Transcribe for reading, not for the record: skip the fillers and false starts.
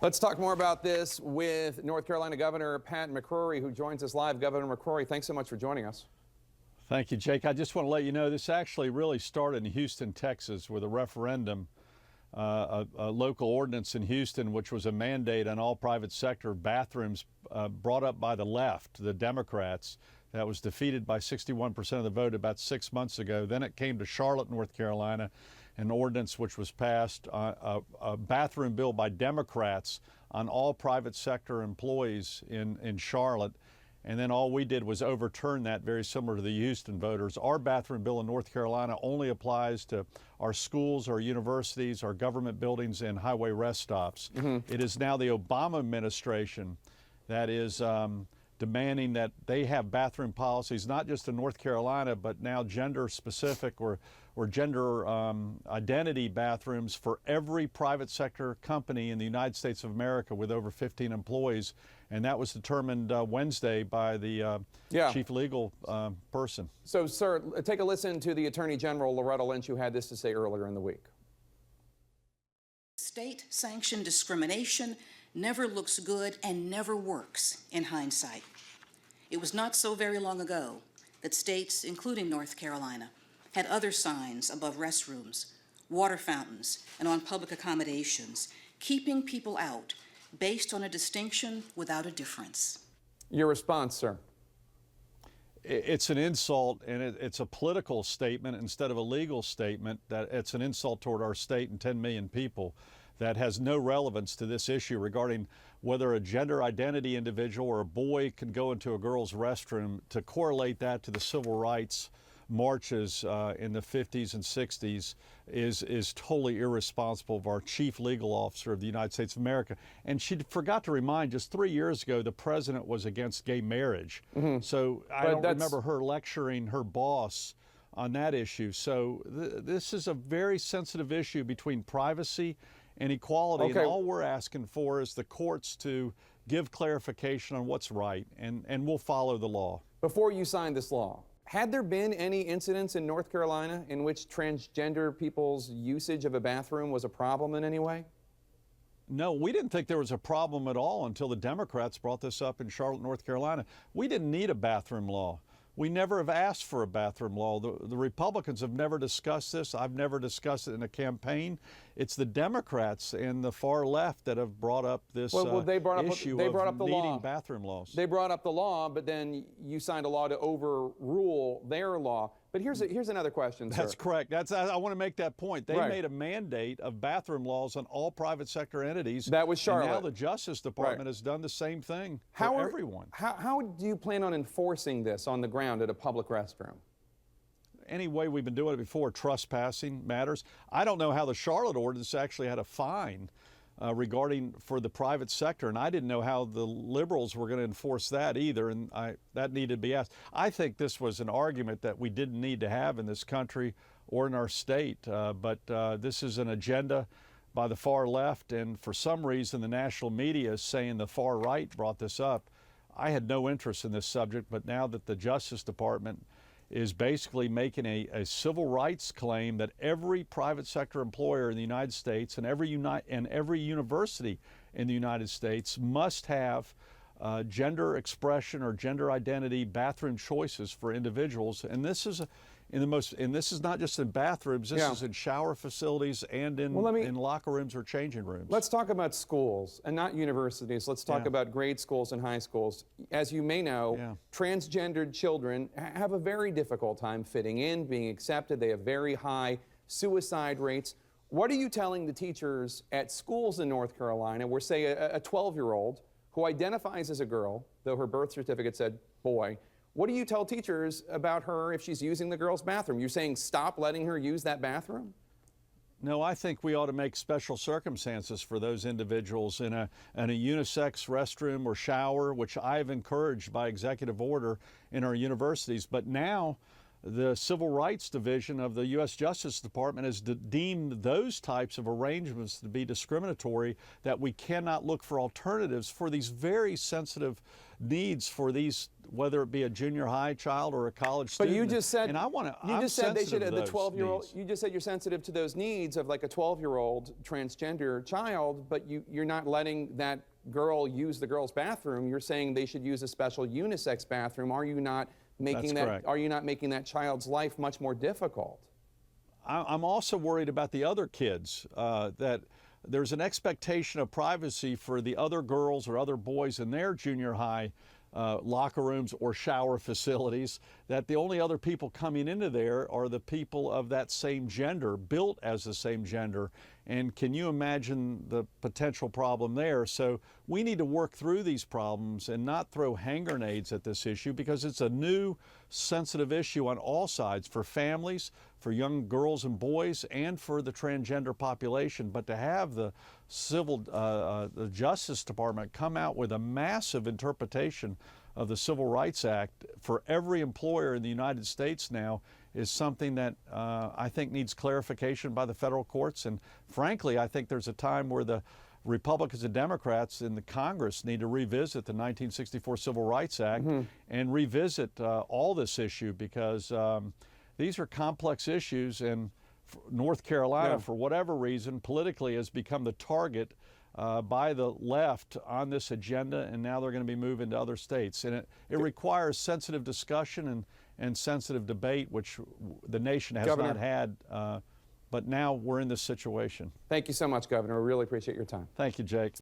Let's talk more about this with North Carolina Governor Pat McCrory, who joins us live. Governor McCrory, thanks so much for joining us. Thank you, Jake. I just want to let you know this actually really started in Houston, Texas, with a referendum, a local ordinance in Houston, which was a mandate on all private sector bathrooms brought up by the left, the Democrats. That was defeated by 61% of the vote about 6 months ago. Then it came to Charlotte, North Carolina, an ordinance which was passed, a bathroom bill by Democrats on all private sector employees in Charlotte. And then all we did was overturn that, very similar to the Houston voters. Our bathroom bill in North Carolina only applies to our schools, our universities, our government buildings, and highway rest stops. It is now the Obama administration that is demanding that they have bathroom policies, not just in North Carolina, but now gender-specific or gender identity bathrooms for every private sector company in the United States of America with over 15 employees. And that was determined Wednesday by the chief legal person. So, sir, take a listen to the Attorney General, Loretta Lynch, who had this to say earlier in the week. State-sanctioned discrimination never looks good and never works in hindsight. It was not so very long ago that states, including North Carolina, had other signs above restrooms, water fountains, and on public accommodations, keeping people out based on a distinction without a difference. Your response, sir? It's an insult, and it's a political statement instead of a legal statement. That it's an insult toward our state and 10 million people that has no relevance to this issue regarding whether a gender identity individual or a boy can go into a girl's restroom. To correlate that to the civil rights marches in the 50s and 60s is totally irresponsible of our chief legal officer of the United States of America. And she forgot to remind, just 3 years ago, the president was against gay marriage. So I don't remember her lecturing her boss on that issue. So this is a very sensitive issue between privacy and equality. And all we're asking for is the courts to give clarification on what's right, and we'll follow the law. Before you signed this law, had there been any incidents in North Carolina in which transgender people's usage of a bathroom was a problem in any way? No, we didn't think there was a problem at all until the Democrats brought this up in Charlotte, North Carolina. We didn't need a bathroom law. We never have asked for a bathroom law. The Republicans have never discussed this. I've never discussed it in a campaign. It's the Democrats and the far left that have brought up this issue of needing bathroom laws. They brought up the law, but then you signed a law to overrule their law. But here's another question, sir. That's correct. I want to make that point. They made a mandate of bathroom laws on all private sector entities. That was Charlotte. And now the Justice Department has done the same thing for everyone. How do you plan on enforcing this on the ground at a public restroom? Any way we've been doing it before, trespassing matters. I don't know how the Charlotte ordinance actually had a fine regarding for the private sector, and I didn't know how the liberals were going to enforce that either, and that needed to be asked. I think this was an argument that we didn't need to have in this country or in our state, but this is an agenda by the far left, and for some reason the national media is saying the far right brought this up. I had no interest in this subject, but now that the Justice Department is basically making a civil rights claim that every private sector employer in the United States and every university in the United States must have gender expression or gender identity bathroom choices for individuals. And this is this is not just in bathrooms, this is in shower facilities and in locker rooms or changing rooms. Let's talk about schools and not universities. Let's talk about grade schools and high schools. As you may know, transgendered children have a very difficult time fitting in, being accepted. They have very high suicide rates. What are you telling the teachers at schools in North Carolina where, say, a 12-year-old who identifies as a girl, though her birth certificate said boy, what do you tell teachers about her if she's using the girls' bathroom? You're saying stop letting her use that bathroom? No, I think we ought to make special circumstances for those individuals in a unisex restroom or shower, which I've encouraged by executive order in our universities. But now the Civil Rights Division of the U.S. Justice Department has deemed those types of arrangements to be discriminatory, that we cannot look for alternatives for these very sensitive needs for these, whether it be a junior high child or a college student. But you just said, and I want to. You just said they should. The 12-year-old. needs. You just said you're sensitive to those needs of like a 12-year-old transgender child, but you're not letting that girl use the girls' bathroom. You're saying they should use a special unisex bathroom. Are you not making That's correct. Are you not making that child's life much more difficult? I'm also worried about the other kids, that there's an expectation of privacy for the other girls or other boys in their junior high locker rooms or shower facilities, that the only other people coming into there are the people of that same gender, built as the same gender. And can you imagine the potential problem there? So we need to work through these problems and not throw hand grenades at this issue, because it's a new sensitive issue on all sides, for families, for young girls and boys, and for the transgender population. But to have the the Justice Department come out with a massive interpretation of the Civil Rights Act for every employer in the United States now is something that I think needs clarification by the federal courts. And frankly, I think there's a time where the Republicans and Democrats in the Congress need to revisit the 1964 Civil Rights Act and revisit all this issue, because these are complex issues, and North Carolina, for whatever reason, politically has become the target by the left on this agenda, and now they're going to be moving to other states. And it requires sensitive discussion and sensitive debate, which the nation has Governor, not had, but now we're in this situation. Thank you so much, Governor. We really appreciate your time. Thank you, Jake.